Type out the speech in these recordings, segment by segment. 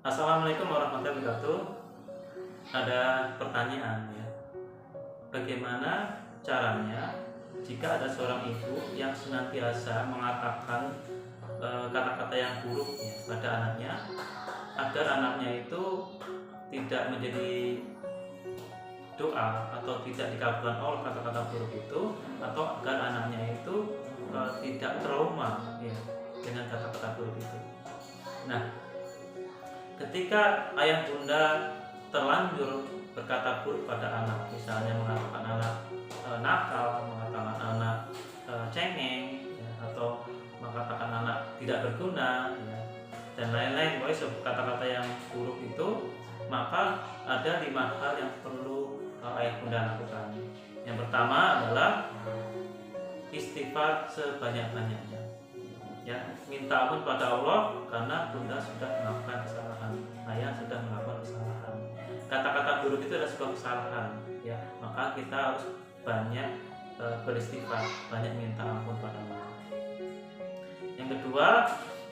Assalamualaikum warahmatullahi wabarakatuh. Ada pertanyaan ya. Bagaimana caranya jika ada seorang ibu yang senantiasa mengatakan kata-kata yang buruk ya, pada anaknya agar anaknya itu tidak menjadi doa atau tidak dikabulkan Allah kata-kata buruk itu, atau agar anaknya itu tidak trauma ya, dengan kata-kata buruk itu. Nah, ketika ayah bunda terlanjur berkata buruk pada anak, misalnya mengatakan anak nakal, mengatakan anak cengeng ya, atau mengatakan anak tidak berguna ya, dan lain-lain, pokoknya kata-kata yang buruk itu, maka ada 5 hal yang perlu ayah bunda lakukan. Yang pertama adalah istighfar sebanyak-banyaknya ya, minta ampun pada Allah karena bunda sudah melakukan kesalahan, ayah sudah melakukan kesalahan. Kata-kata buruk itu adalah sebuah kesalahan ya, maka kita harus banyak beristighfar, banyak minta ampun pada Allah. Yang kedua,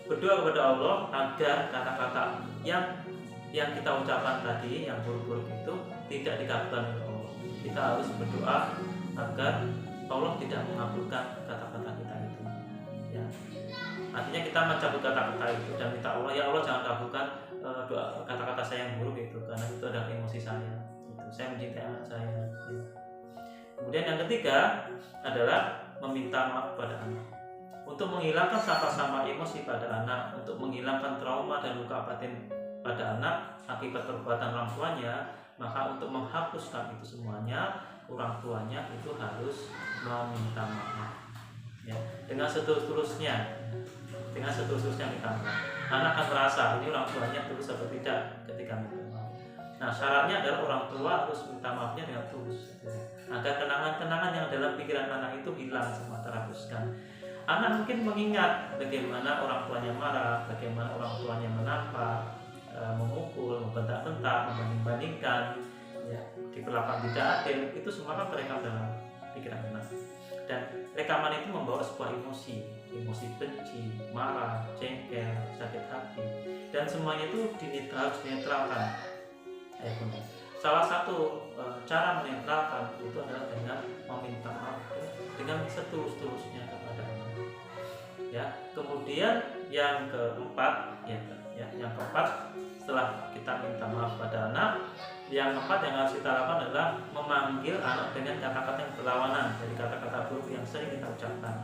berdoa kepada Allah agar kata-kata yang kita ucapkan tadi, yang buruk-buruk itu tidak dikabulkan oleh Allah. Kita harus berdoa agar Allah tidak mengabulkan kata-kata kita itu ya. Artinya kita mencabut kata-kata itu dan minta Allah, ya Allah jangan kabulkan doa kata-kata saya yang buruk itu, karena itu adalah emosi saya. Saya mencintai anak saya. Ya. Kemudian yang ketiga adalah meminta maaf pada anak. Untuk menghilangkan sama-sama emosi pada anak, untuk menghilangkan trauma dan luka batin pada anak akibat perbuatan orang tuanya, maka untuk menghapuskan itu semuanya, orang tuanya itu harus meminta maaf. Ya, dengan setulus-tulusnya minta maaf. Anak akan merasa ini orang tuanya tulus atau tidak ketika minta maaf. Nah, syaratnya adalah orang tua harus minta maafnya dengan tulus ya, agar kenangan-kenangan yang dalam pikiran anak itu hilang semua, terhapuskan. Anak mungkin mengingat bagaimana orang tuanya marah, bagaimana orang tuanya menampak, memukul, membentak-bentak, membanding-bandingkan ya, diperlakukan tidak adil, itu semua kan terekam dalam pikiran anak. Dan rekaman itu membawa sebuah emosi benci, marah, jengkel, sakit hati, dan semuanya itu harus dinetralkan. Salah satu cara menetralkan itu adalah dengan meminta maaf dengan setulus-tulusnya kepada Allah. Ya, kemudian yang keempat, setelah kita minta maaf pada anak, yang keempat yang harus kita lakukan adalah memanggil anak dengan kata-kata yang berlawanan dari kata-kata buruk yang sering kita ucapkan.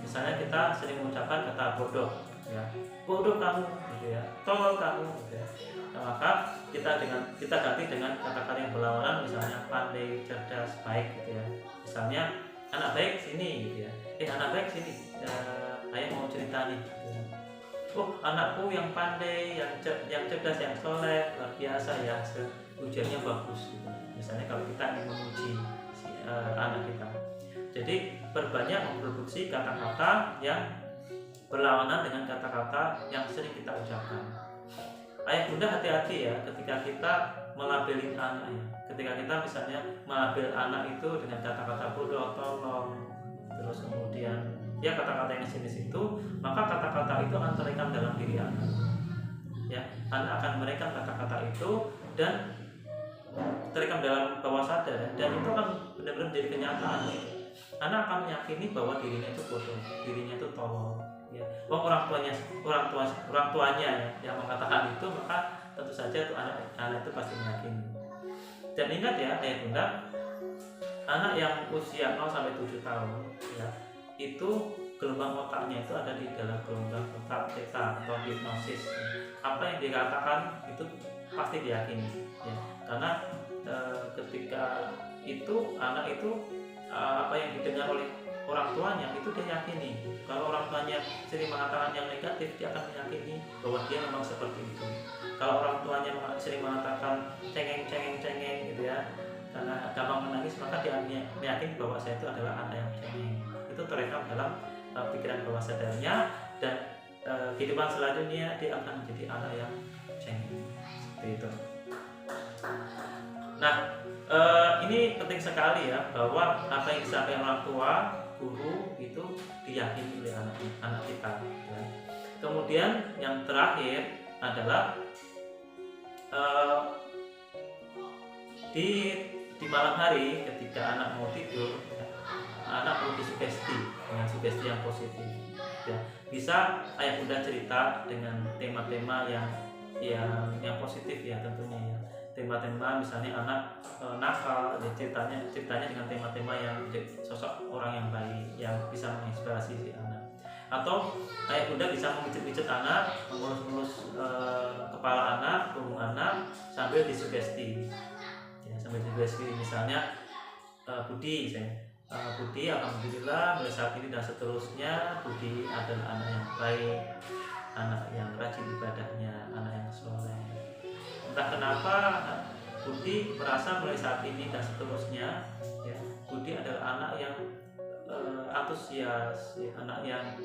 Misalnya kita sering mengucapkan kata bodoh, ya, bodoh kamu, gitu ya, tolol kamu, gitu ya. Nah, maka kita ganti dengan kata-kata yang berlawanan, misalnya pandai, cerdas, baik, gitu ya. Misalnya anak baik sini, gitu ya. Anak baik sini, ayah mau cerita nih. Gitu ya. Oh, anakku yang pandai, yang cerdas, yang soleh, luar biasa ya, ujiannya bagus. Gitu. Misalnya kalau kita ingin memuji anak kita. Jadi perbanyak memproduksi kata-kata yang berlawanan dengan kata-kata yang sering kita ucapkan. Ayah bunda hati-hati ya ketika kita melabeli anak ya. Ketika kita misalnya melabel anak itu dengan kata-kata bodoh, tolong, terus kemudian ya kata-kata yang jenis itu, maka kata-kata itu akan terekam dalam diri anak. Ya, anak akan merekam kata-kata itu dan terekam dalam bawah sadar, dan itu akan benar-benar menjadi kenyataan. Anak akan meyakini bahwa dirinya itu bodoh, dirinya itu tolol. Ya, orang tuanya ya, yang mengatakan itu, maka tentu saja tuh anak itu pasti meyakini. Dan ingat ya ayah bunda, anak yang usia 0 sampai 7 tahun ya, itu gelombang otaknya itu ada di dalam gelombang otak theta atau hipnosis. Apa yang dikatakan itu pasti diyakini ya, karena ketika itu anak itu apa yang didengar oleh orang tuanya itu dia yakini. Kalau orang tuanya sering mengatakan yang negatif, dia akan meyakini bahwa dia memang seperti itu. Kalau orang tuanya sering mengatakan cengeng gitu ya, karena gampang menangis, maka dia meyakini bahwa saya itu adalah anak yang cengeng. Itu terekam dalam pikiran bawah sadarnya, dan kehidupan selanjutnya dia akan menjadi anak yang cengeng. Seperti itu. Nah, ini penting sekali ya, bahwa apa yang disampaikan orang tua, guru itu diyakini oleh anak kita ya. Kemudian yang terakhir adalah eh, di malam hari ketika anak mau tidur ya, anak perlu disugesti dengan sugesti yang positif ya. Bisa ayah bunda cerita dengan tema-tema yang positif ya tentunya ya. Tema-tema misalnya anak nakal ya, ceritanya dengan tema-tema yang sosok orang yang baik yang bisa menginspirasi si anak. Atau ayah bunda bisa memijit-mijit anak, mengelus-ngelus kepala anak, punggung anak sambil disugesti ya, sambil disugesti misalnya Budi Budi alhamdulillah mulai saat ini dan seterusnya Budi adalah anak yang baik, anak yang rajin ibadahnya, anak yang soleh. Entah kenapa Budi merasa mulai saat ini dan seterusnya ya, Budi adalah anak yang antusias ya, anak yang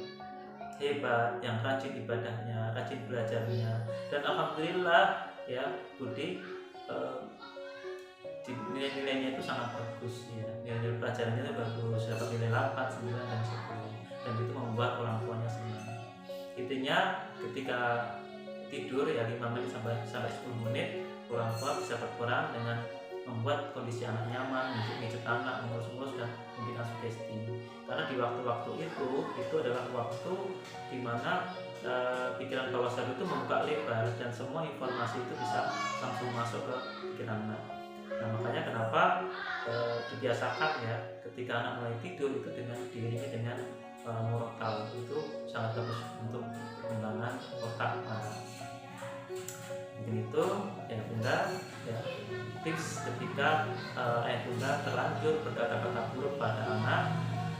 hebat, yang rajin ibadahnya, rajin belajarnya, dan alhamdulillah ya Budi nilai-nilainya itu sangat bagus ya, nilai pelajarannya itu bagus, dapat nilai 8, 9 dan 10, dan itu membuat orang tuanya senang. Intinya ketika tidur ya 5 menit sampai 10 menit orang tua bisa berperan dengan membuat kondisi anak nyaman, mijit anak, mengurus-urus dan memberikan sugesti. Karena di waktu-waktu itu adalah waktu di mana pikiran bawah sadar itu membuka lebar dan semua informasi itu bisa langsung masuk ke pikiran anak. Nah makanya kenapa dibiasakan ya ketika anak mulai tidur itu dengan diiringi dengan murotal, itu sangat bagus untuk perkembangan otak anak. Mungkin itu ya bunda ya, tips ketika ayah bunda terlanjur berkata-kata buruk pada anak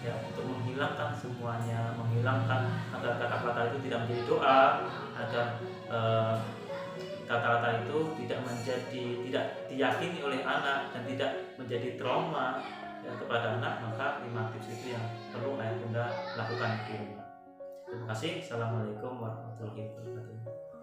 ya, untuk menghilangkan semuanya, menghilangkan agar kata-kata itu tidak menjadi doa, agar kata-kata itu tidak diyakini oleh anak dan tidak menjadi trauma ya, kepada anak, maka 5 tips itu yang perlu ayah bunda lakukan di rumah. Terima kasih. Assalamualaikum warahmatullahi wabarakatuh.